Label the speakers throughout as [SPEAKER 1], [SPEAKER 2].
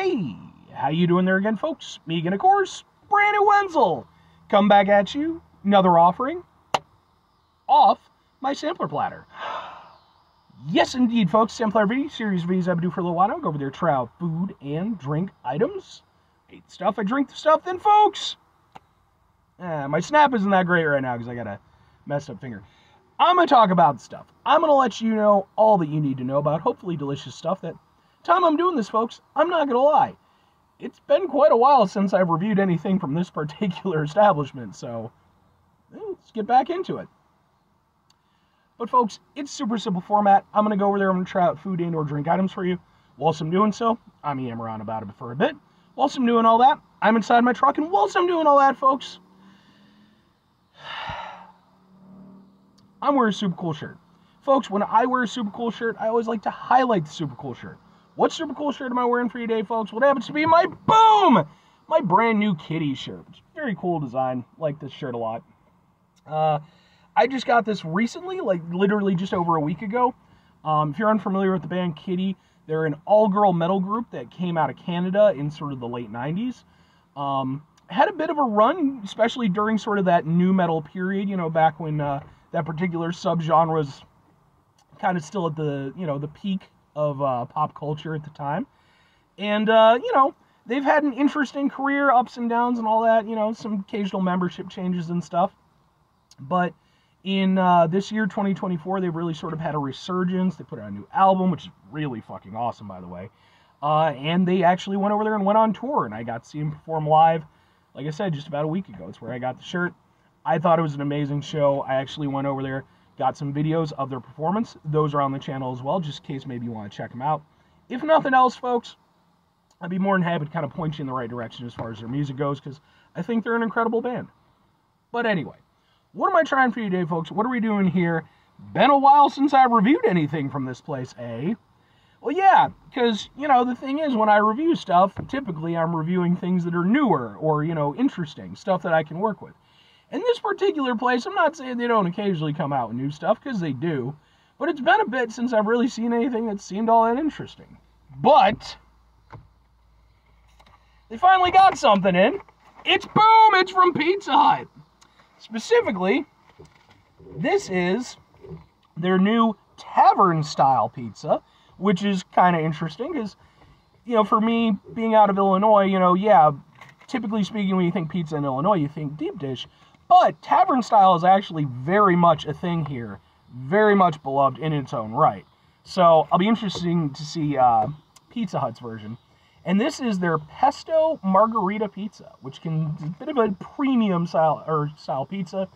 [SPEAKER 1] Hey, how you doing there again, folks? Me again, of course, Brandon Wenzel. Come back at you, another offering off my sampler platter. Yes, indeed, folks, sampler video series videos I've been doing for a little while now. Go over there, try out food and drink items. Eat the stuff, I drink the stuff, then, folks. My snap isn't that great right now because I got a messed up finger. I'm going to talk about stuff. I'm going to let you know all that you need to know about hopefully delicious stuff. That time I'm doing this, folks, I'm not going to lie. It's been quite a while since I've reviewed anything from this particular establishment, so let's get back into it. But folks, it's super simple format. I'm going to go over there, I'm going to try out food and or drink items for you. Whilst I'm doing so, I'm yammering on about it for a bit. Whilst I'm doing all that, I'm inside my truck, and whilst I'm doing all that, folks, I'm wearing a super cool shirt. Folks, when I wear a super cool shirt, I always like to highlight the super cool shirt. What super cool shirt am I wearing for you today, folks? What happens to be my brand new kitty shirt. It's very cool design. Like this shirt a lot. I just got this recently, like literally just over a week ago. If you're unfamiliar with the band Kitty, they're an all-girl metal group that came out of Canada in sort of the late 90s. Had a bit of a run, especially during sort of that new metal period, you know, back when that particular subgenre was kind of still at the, you know, the peak of pop culture at the time. And, you know, they've had an interesting career, ups and downs and all that, you know, some occasional membership changes and stuff. But in this year, 2024, they've really sort of had a resurgence. They put out a new album, which is really fucking awesome, by the way. And they actually went over there and went on tour, and I got to see them perform live, like I said, just about a week ago. It's where I got the shirt. I thought it was an amazing show. I actually went over there, got some videos of their performance. Those are on the channel as well, just in case maybe you want to check them out. If nothing else, folks, I'd be more than happy to kind of point you in the right direction as far as their music goes, because I think they're an incredible band. But anyway, what am I trying for you today, folks? What are we doing here? Been a while since I reviewed anything from this place, eh? Well, yeah, because, you know, the thing is, when I review stuff, typically I'm reviewing things that are newer or, you know, interesting, stuff that I can work with. In this particular place, I'm not saying they don't occasionally come out with new stuff, because they do, but it's been a bit since I've really seen anything that seemed all that interesting. But they finally got something in. It's boom! It's from Pizza Hut. Specifically, this is their new Tavern Style pizza, which is kind of interesting, because, you know, for me, being out of Illinois, you know, yeah, typically speaking, when you think pizza in Illinois, you think deep dish. But Tavern Style is actually very much a thing here. Very much beloved in its own right. So, I'll be interested to see Pizza Hut's version. And this is their Pesto Margherita pizza, which is a bit of a premium style pizza.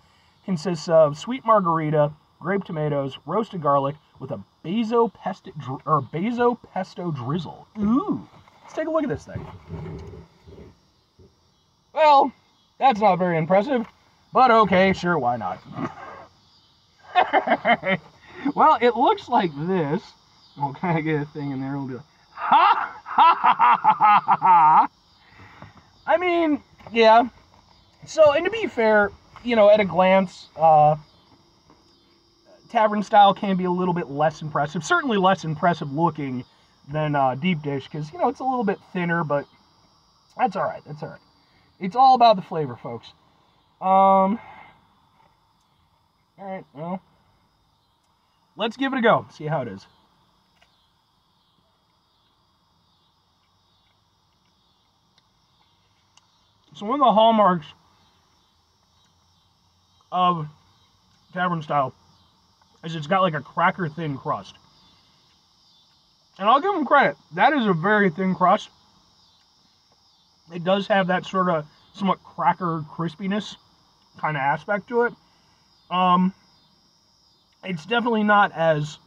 [SPEAKER 1] Consists of sweet margherita, grape tomatoes, roasted garlic, with a basil pesto drizzle. Ooh! Let's take a look at this thing. Well, that's not very impressive. But okay, sure, why not? Well, it looks like this. We'll kind of get a thing in there. We'll be like, ha! Ha ha ha ha ha ha! I mean, yeah. So, and to be fair, you know, at a glance, Tavern Style can be a little bit less impressive. Certainly less impressive looking than deep dish, because, you know, it's a little bit thinner, but that's alright, that's alright. It's all about the flavor, folks. Alright, well, let's give it a go, see how it is. So one of the hallmarks of Tavern Style is it's got like a cracker thin crust. And I'll give them credit, that is a very thin crust. It does have that sort of somewhat cracker crispiness kind of aspect to it. It's definitely not as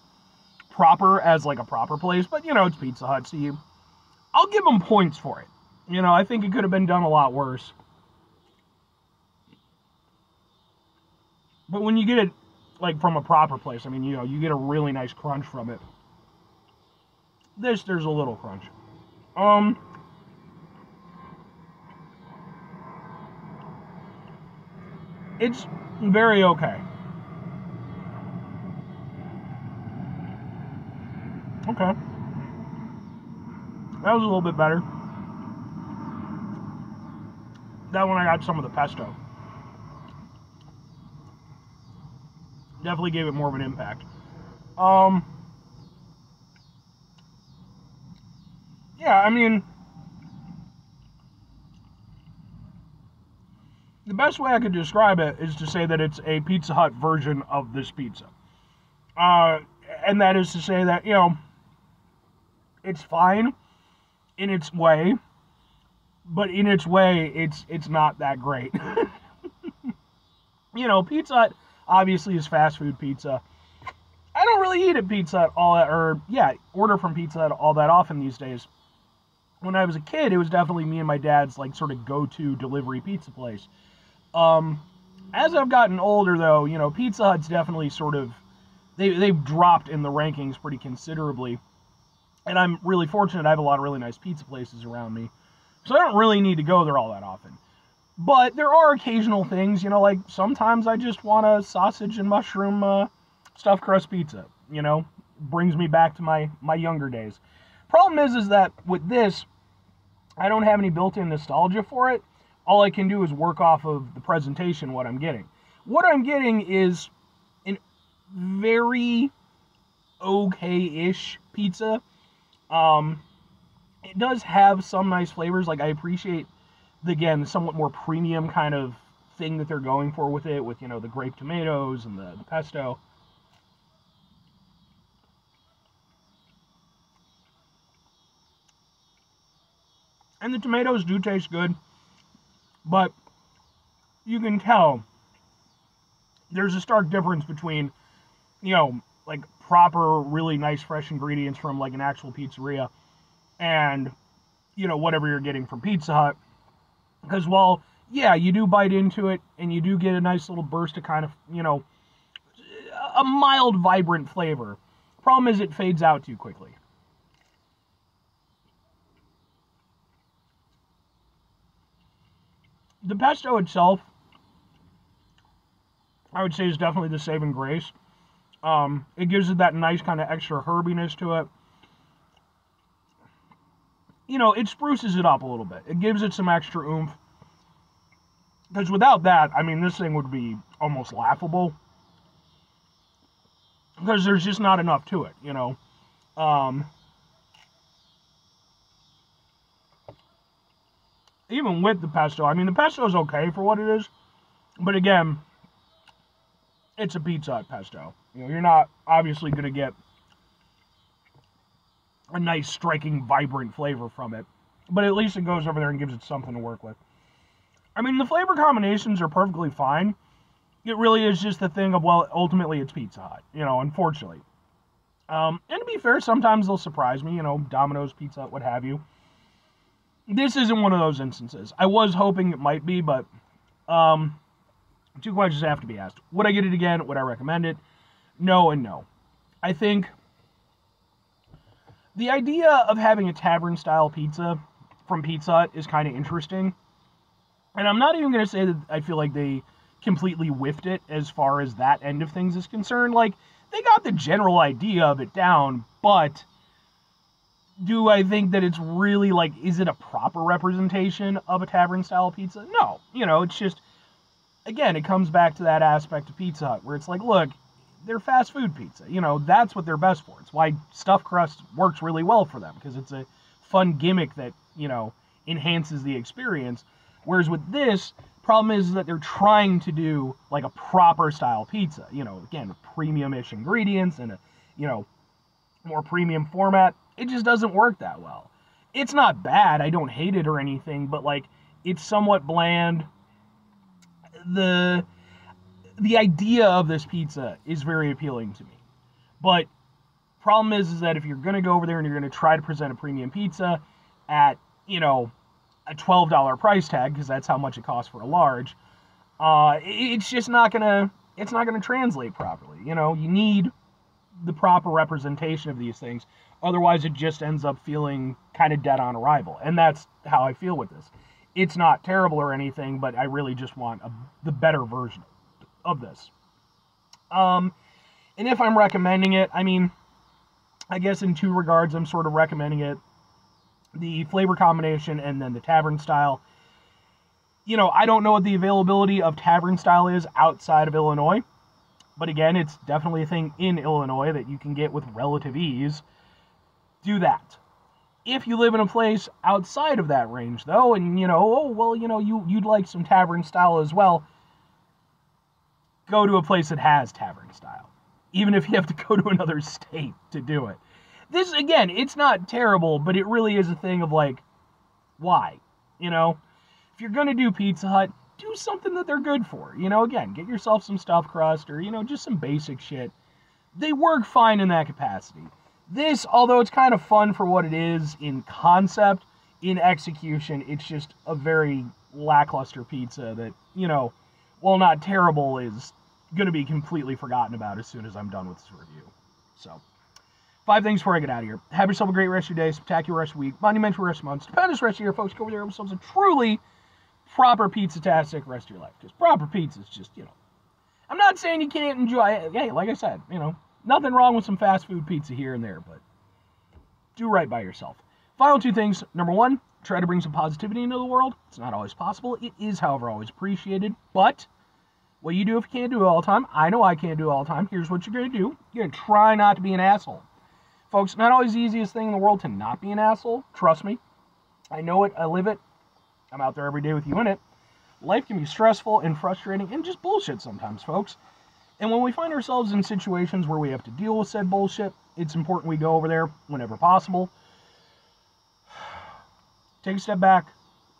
[SPEAKER 1] proper as like a proper place, but you know, it's Pizza Hut, so I'll give them points for it. You know, I think it could have been done a lot worse. But when you get it like from a proper place, I mean, you know, you get a really nice crunch from it. There's a little crunch. It's very okay. Okay. That was a little bit better. That one I got some of the pesto. Definitely gave it more of an impact. Yeah, I mean, the best way I could describe it is to say that it's a Pizza Hut version of this pizza. And that is to say that, you know, it's fine in its way, but in its way, it's not that great. You know, Pizza Hut obviously is fast food pizza. I don't really eat at Pizza Hut order from Pizza Hut all that often these days. When I was a kid, it was definitely me and my dad's, like, sort of go-to delivery pizza place. As I've gotten older, though, you know, Pizza Hut's definitely sort of, they've dropped in the rankings pretty considerably. And I'm really fortunate I have a lot of really nice pizza places around me. So I don't really need to go there all that often. But there are occasional things, you know, like sometimes I just want a sausage and mushroom stuffed crust pizza, you know. Brings me back to my younger days. Problem is that with this, I don't have any built-in nostalgia for it. All I can do is work off of the presentation, what I'm getting. What I'm getting is a very okay-ish pizza. It does have some nice flavors. Like, I appreciate, the somewhat more premium kind of thing that they're going for with it, with, you know, the grape tomatoes and the pesto. And the tomatoes do taste good, but you can tell there's a stark difference between, you know, like proper, really nice, fresh ingredients from like an actual pizzeria and, you know, whatever you're getting from Pizza Hut. Because while, yeah, you do bite into it and you do get a nice little burst of kind of, you know, a mild, vibrant flavor. Problem is it fades out too quickly. The pesto itself, I would say, is definitely the saving grace. It gives it that nice kind of extra herbiness to it. You know, it spruces it up a little bit. It gives it some extra oomph. Because without that, I mean, this thing would be almost laughable. Because there's just not enough to it, you know. Even with the pesto, I mean, the pesto is okay for what it is. But again, it's a Pizza Hut pesto. You know, you're not obviously going to get a nice, striking, vibrant flavor from it. But at least it goes over there and gives it something to work with. I mean, the flavor combinations are perfectly fine. It really is just the thing of, well, ultimately it's Pizza Hut, you know, unfortunately. And to be fair, sometimes they'll surprise me, you know, Domino's, Pizza Hut, what have you. This isn't one of those instances. I was hoping it might be, but two questions have to be asked. Would I get it again? Would I recommend it? No and no. I think the idea of having a tavern style pizza from Pizza Hut is kind of interesting. And I'm not even going to say that I feel like they completely whiffed it as far as that end of things is concerned. Like, they got the general idea of it down, but do I think that it's really, like, is it a proper representation of a tavern-style pizza? No. You know, it's just, again, it comes back to that aspect of Pizza Hut, where it's like, look, they're fast food pizza. You know, that's what they're best for. It's why stuffed crust works really well for them, because it's a fun gimmick that, you know, enhances the experience. Whereas with this, problem is that they're trying to do, like, a proper style pizza. You know, again, premium-ish ingredients and a, you know, more premium format. It just doesn't work that well. It's not bad. I don't hate it or anything, but, like, it's somewhat bland. The idea of this pizza is very appealing to me. But problem is that if you're going to go over there and you're going to try to present a premium pizza at, you know, a $12 price tag, because that's how much it costs for a large, it's just not gonna translate properly. You know, you need the proper representation of these things, otherwise it just ends up feeling kind of dead on arrival. And that's how I feel with this. It's not terrible or anything, but I really just want the better version of this. And if I'm recommending it, I mean, I guess in two regards I'm sort of recommending it. The flavor combination and then the tavern style. You know, I don't know what the availability of Tavern Style is outside of Illinois, but again, it's definitely a thing in Illinois that you can get with relative ease. Do that. If you live in a place outside of that range, though, and, you know, oh, well, you know, you'd like some Tavern Style as well, go to a place that has Tavern Style, even if you have to go to another state to do it. This, again, it's not terrible, but it really is a thing of, like, why? You know? If you're going to do Pizza Hut, do something that they're good for. You know, again, get yourself some stuffed crust or, you know, just some basic shit. They work fine in that capacity. This, although it's kind of fun for what it is in concept, in execution, it's just a very lackluster pizza that, you know, while not terrible, is going to be completely forgotten about as soon as I'm done with this review. So, 5 things before I get out of here. Have yourself a great rest of your day, spectacular rest of the week, monumental rest of the month, stupendous rest of your year, folks. Go over there and have yourselves a truly proper pizza-tastic rest of your life. Because proper pizza is just, you know, I'm not saying you can't enjoy it. Hey, like I said, you know, nothing wrong with some fast food pizza here and there, but do right by yourself. Final 2 things. Number 1, try to bring some positivity into the world. It's not always possible. It is, however, always appreciated. But what you do if you can't do it all the time, I know I can't do it all the time. Here's what you're going to do. You're going to try not to be an asshole. Folks, not always the easiest thing in the world to not be an asshole. Trust me. I know it. I live it. I'm out there every day with you in it. Life can be stressful and frustrating and just bullshit sometimes, folks. And when we find ourselves in situations where we have to deal with said bullshit, it's important we go over there whenever possible. Take a step back.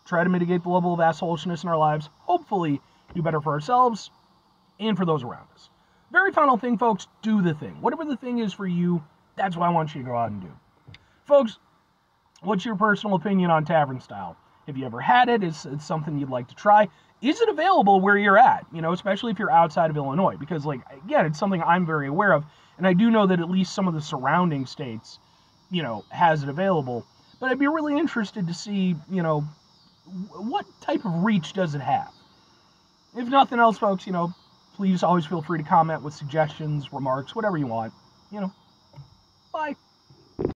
[SPEAKER 1] Try to mitigate the level of assholishness in our lives. Hopefully do better for ourselves and for those around us. Very final thing, folks, do the thing. Whatever the thing is for you, that's what I want you to go out and do. Folks, what's your personal opinion on Tavern Style? Have you ever had it? Is it something you'd like to try? Is it available where you're at? You know, especially if you're outside of Illinois. Because, like, again, it's something I'm very aware of. And I do know that at least some of the surrounding states, you know, has it available. But I'd be really interested to see, you know, what type of reach does it have? If nothing else, folks, you know, please always feel free to comment with suggestions, remarks, whatever you want. You know, bye.